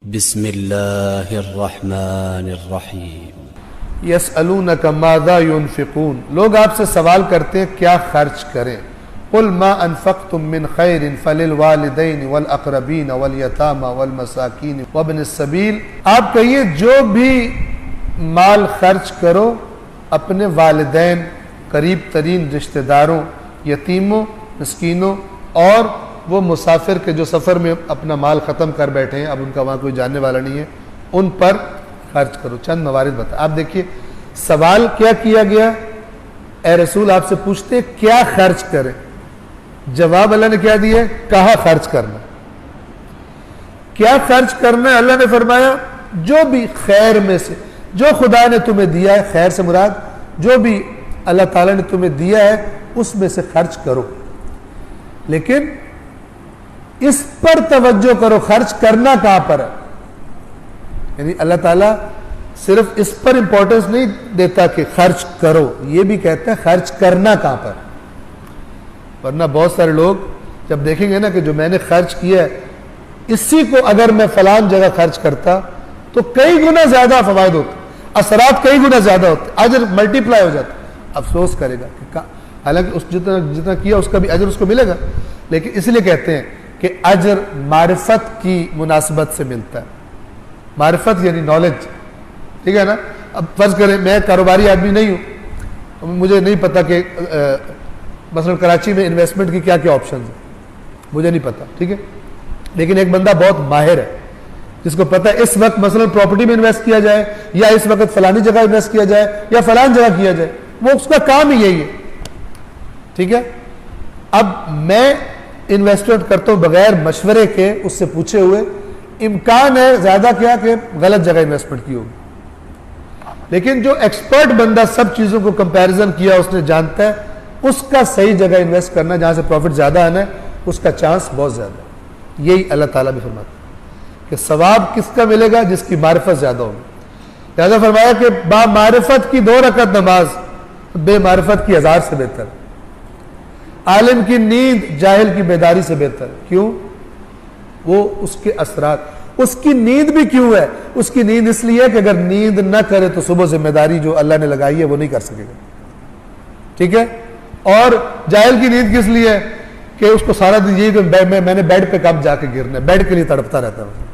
بسم اللہ الرحمن الرحیم۔ یسألونک ماذا ينفقون، لوگ آپ سے سوال کرتے ہیں کیا خرچ کریں۔ قل ما انفقتم من خیر فللوالدین والاقربین والیتامى والمساکین وابن السبیل، آپ کہیے جو بھی مال خرچ کرو اپنے والدین، قریب ترین رشتہ داروں، یتیموں، مسکینوں اور وہ مسافر کے جو سفر میں اپنا مال ختم کر بیٹھے ہیں، اب ان کا وہاں کوئی جاننے والا نہیں ہے، ان پر خرچ کرو۔ چند موارد بتا، آپ دیکھیے سوال کیا کیا گیا، اے رسول آپ سے پوچھتے ہیں کیا خرچ کریں، جواب اللہ نے کیا دیا، کہاں خرچ کرنا، کیا خرچ کرنا ہے۔ اللہ نے فرمایا جو بھی خیر میں سے، جو خدا نے تمہیں دیا ہے، خیر سے مراد جو بھی اللہ تعالیٰ نے تمہیں دیا ہے اس میں سے خرچ کرو، لیکن اس پر توجہ کرو خرچ کرنا کہاں پر ہے۔ یعنی اللہ تعالیٰ صرف اس پر امپورٹنس نہیں دیتا کہ خرچ کرو، یہ بھی کہتا ہے خرچ کرنا کہاں پر۔ ورنہ بہت سارے لوگ جب دیکھیں گے نا کہ جو میں نے خرچ کیا ہے اسی کو اگر میں فلان جگہ خرچ کرتا تو کئی گنا زیادہ فوائد ہوتے، اثرات کئی گنا زیادہ ہوتے، اجر ملٹی پلائی ہو جاتا، افسوس کرے گا کہ حالانکہ اس جتنا کیا اس کا بھی اجر اس کو ملے گا، لیکن اس لیے کہتے ہیں کہ اجر معرفت کی مناسبت سے ملتا ہے۔ معرفت یعنی نالج، ٹھیک ہے نا۔ اب فرض کریں میں کاروباری آدمی نہیں ہوں، مجھے نہیں پتا کہ مثلا کراچی میں انویسٹمنٹ کی کیا کیا آپشنز ہیں، مجھے نہیں پتا، ٹھیک ہے، لیکن ایک بندہ بہت ماہر ہے جس کو پتا ہے اس وقت مثلا پراپرٹی میں انویسٹ کیا جائے یا اس وقت فلانی جگہ انویسٹ کیا جائے یا فلان جگہ کیا جائے، وہ اس کا کام ہی یہی ہے، ٹھیک ہے۔ اب میں انویسٹمنٹ کرتا ہوں بغیر مشورے کے، اس سے پوچھے ہوئے، امکان ہے زیادہ کیا کہ غلط جگہ انویسٹمنٹ کی ہوگی، لیکن جو ایکسپرٹ بندہ سب چیزوں کو کمپیریزن کیا اس نے جانتا ہے، اس کا صحیح جگہ انویسٹ کرنا جہاں سے پروفٹ زیادہ آنا ہے اس کا چانس بہت زیادہ ہے۔ یہی اللہ تعالیٰ بھی فرماتا ہے کہ ثواب کس کا ملے گا، جس کی معرفت زیادہ ہوگی۔ لہذا فرمایا کہ با معرفت کی 2 رکعت نماز بے معرفت کی 1000 سے بہتر، عالم کی نیند جاہل کی بیداری سے بہتر۔ کیوں؟ وہ اس کے اثرات، اس کی نیند بھی کیوں ہے، اس کی نیند اس لیے کہ اگر نیند نہ کرے تو صبح ذمہ داری جو اللہ نے لگائی ہے وہ نہیں کر سکے گا، ٹھیک ہے۔ اور جاہل کی نیند کس لیے ہے کہ اس کو سارا دن یہی کہ میں نے بیڈ پہ کب جا کے گرنا ہے، بیڈ کے لیے تڑپتا رہتا ہے۔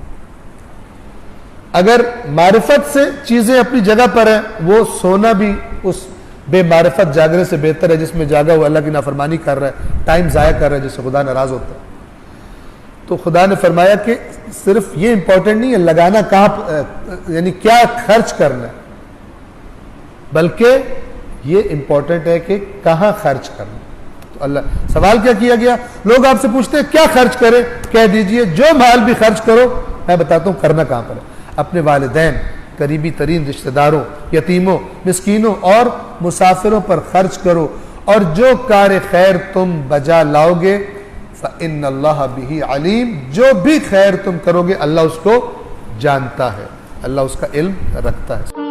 اگر معرفت سے چیزیں اپنی جگہ پر ہیں، وہ سونا بھی اس بے معرفت جاگنے سے بہتر ہے جس میں جاگا ہوا اللہ کی نافرمانی کر رہا ہے، ٹائم ضائع کر رہا ہے، جس سے خدا ناراض ہوتا ہے۔ تو خدا نے فرمایا کہ صرف یہ امپورٹنٹ نہیں ہے لگانا کہاں، یعنی کیا خرچ کرنا ہے، بلکہ یہ امپورٹنٹ ہے کہ کہاں خرچ کرنا۔ تو اللہ سوال کیا کیا گیا، لوگ آپ سے پوچھتے ہیں کیا خرچ کریں، کہہ دیجئے جو مال بھی خرچ کرو، میں بتاتا ہوں کرنا کہاں پر ہے، اپنے والدین، قریبی ترین رشتہ داروں، یتیموں، مسکینوں اور مسافروں پر خرچ کرو، اور جو کار خیر تم بجا لاؤ گے فإن اللہ بہ علیم، جو بھی خیر تم کرو گے اللہ اس کو جانتا ہے، اللہ اس کا علم رکھتا ہے۔